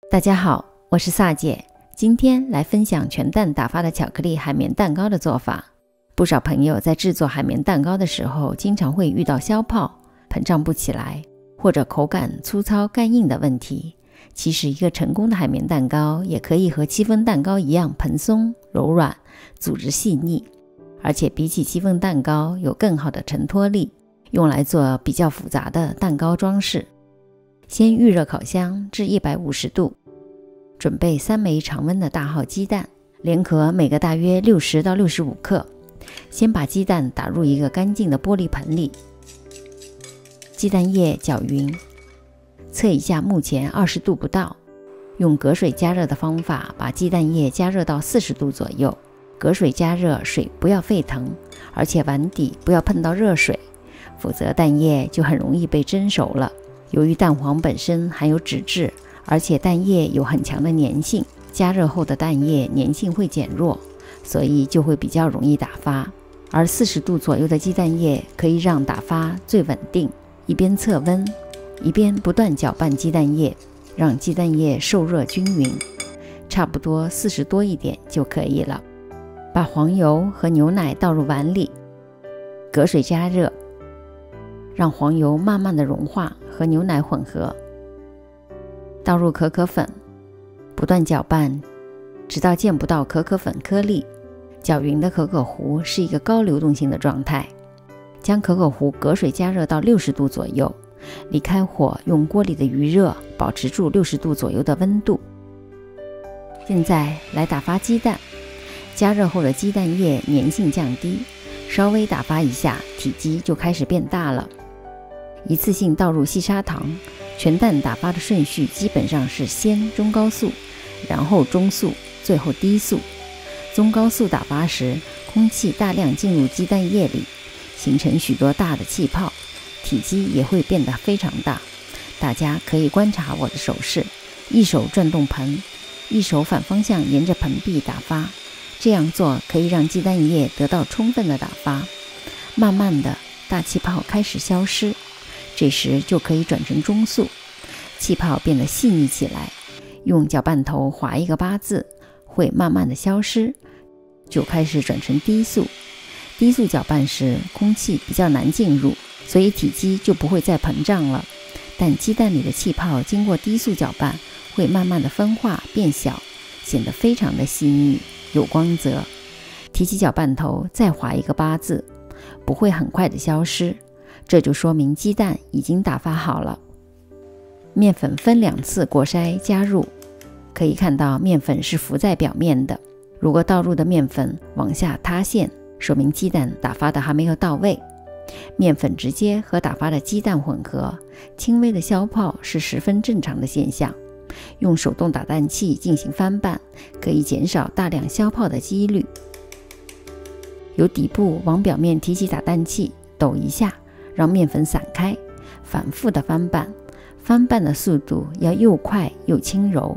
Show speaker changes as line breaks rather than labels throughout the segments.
大家好，我是萨姐，今天来分享全蛋打发的巧克力海绵蛋糕的做法。不少朋友在制作海绵蛋糕的时候，经常会遇到消泡、膨胀不起来，或者口感粗糙干硬的问题。其实一个成功的海绵蛋糕也可以和戚风蛋糕一样蓬松柔软，组织细腻，而且比起戚风蛋糕有更好的承托力，用来做比较复杂的蛋糕装饰。先预热烤箱至150度，准备3枚常温的大号鸡蛋，连壳每个大约60到65克。先把鸡蛋打入一个干净的玻璃盆里，鸡蛋液搅匀，测一下目前20度不到，用隔水加热的方法把鸡蛋液加热到40度左右。隔水加热，水不要沸腾，而且碗底不要碰到热水，否则蛋液就很容易被蒸熟了。由于蛋黄本身含有脂质，而且蛋液有很强的粘性，加热后的蛋液粘性会减弱，所以就会比较容易打发。而40度左右的鸡蛋液可以让打发最稳定。一边测温，一边不断搅拌鸡蛋液，让鸡蛋液受热均匀，差不多40多一点就可以了。把黄油和牛奶倒入碗里，隔水加热，让黄油慢慢的融化和牛奶混合，倒入可可粉，不断搅拌，直到见不到可可粉颗粒。搅匀的可可糊是一个高流动性的状态，将可可糊隔水加热到60度左右，离开火，用锅里的余热保持住60度左右的温度。现在来打发鸡蛋，加热后的鸡蛋液粘性降低，稍微打发一下，体积就开始变大了。一次性倒入细砂糖，全蛋打发的顺序基本上是先中高速，然后中速，最后低速。中高速打发时，空气大量进入鸡蛋液里，形成许多大的气泡，体积也会变得非常大。大家可以观察我的手势，一手转动盆，一手反方向沿着盆壁打发，这样做可以让鸡蛋液得到充分的打发。慢慢的，大气泡开始消失，这时就可以转成中速，气泡变得细腻起来，用搅拌头划一个8字，会慢慢的消失，就开始转成低速。低速搅拌时，空气比较难进入，所以体积就不会再膨胀了。但鸡蛋里的气泡经过低速搅拌，会慢慢的分化变小，显得非常的细腻有光泽。提起搅拌头再划一个8字，不会很快的消失，这就说明鸡蛋已经打发好了。面粉分2次过筛加入，可以看到面粉是浮在表面的，如果倒入的面粉往下塌陷，说明鸡蛋打发的还没有到位。面粉直接和打发的鸡蛋混合，轻微的消泡是十分正常的现象。用手动打蛋器进行翻拌，可以减少大量消泡的几率。由底部往表面提起打蛋器，抖一下，让面粉散开，反复的翻拌。翻拌的速度要又快又轻柔，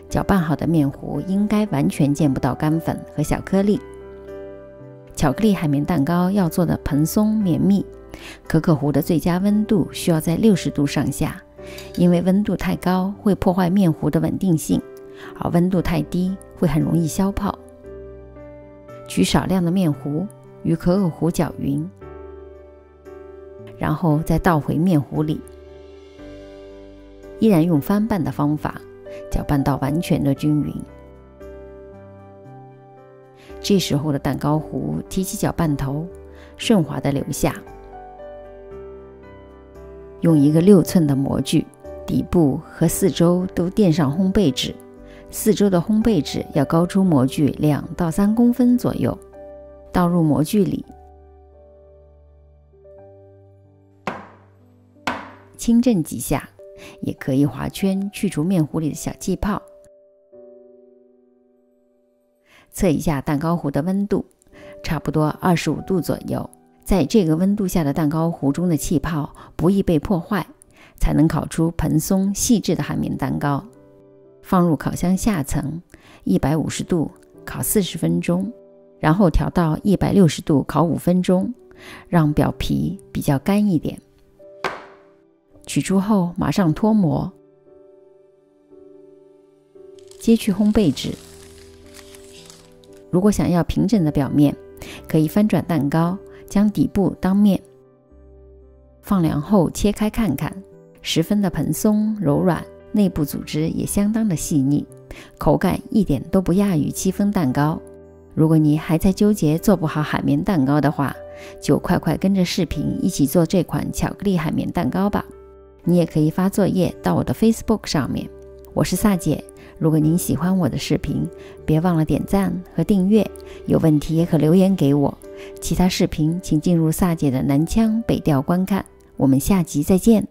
搅拌好的面糊应该完全见不到干粉和小颗粒。巧克力海绵蛋糕要做的蓬松绵密，可可糊的最佳温度需要在60度上下，因为温度太高会破坏面糊的稳定性，而温度太低会很容易消泡。取少量的面糊与可可糊搅匀，然后再倒回面糊里，依然用翻拌的方法搅拌到完全的均匀。这时候的蛋糕糊提起搅拌头，顺滑的流下，用一个6寸的模具，底部和四周都垫上烘焙纸，四周的烘焙纸要高出模具2到3公分左右，倒入模具里，轻震几下，也可以划圈去除面糊里的小气泡。测一下蛋糕糊的温度，差不多25度左右。在这个温度下的蛋糕糊中的气泡不易被破坏，才能烤出蓬松细致的海绵蛋糕。放入烤箱下层150度烤40分钟，然后调到160度烤5分钟，让表皮比较干一点。取出后马上脱模，接去烘焙纸。如果想要平整的表面，可以翻转蛋糕，将底部当面，放凉后切开看看，十分的蓬松柔软，内部组织也相当的细腻，口感一点都不亚于戚风蛋糕。如果你还在纠结做不好海绵蛋糕的话，就快快跟着视频一起做这款巧克力海绵蛋糕吧。你也可以发作业到我的 Facebook 上面，我是萨姐。如果您喜欢我的视频，别忘了点赞和订阅，有问题也可留言给我。其他视频请进入萨姐的南腔北调观看。我们下集再见。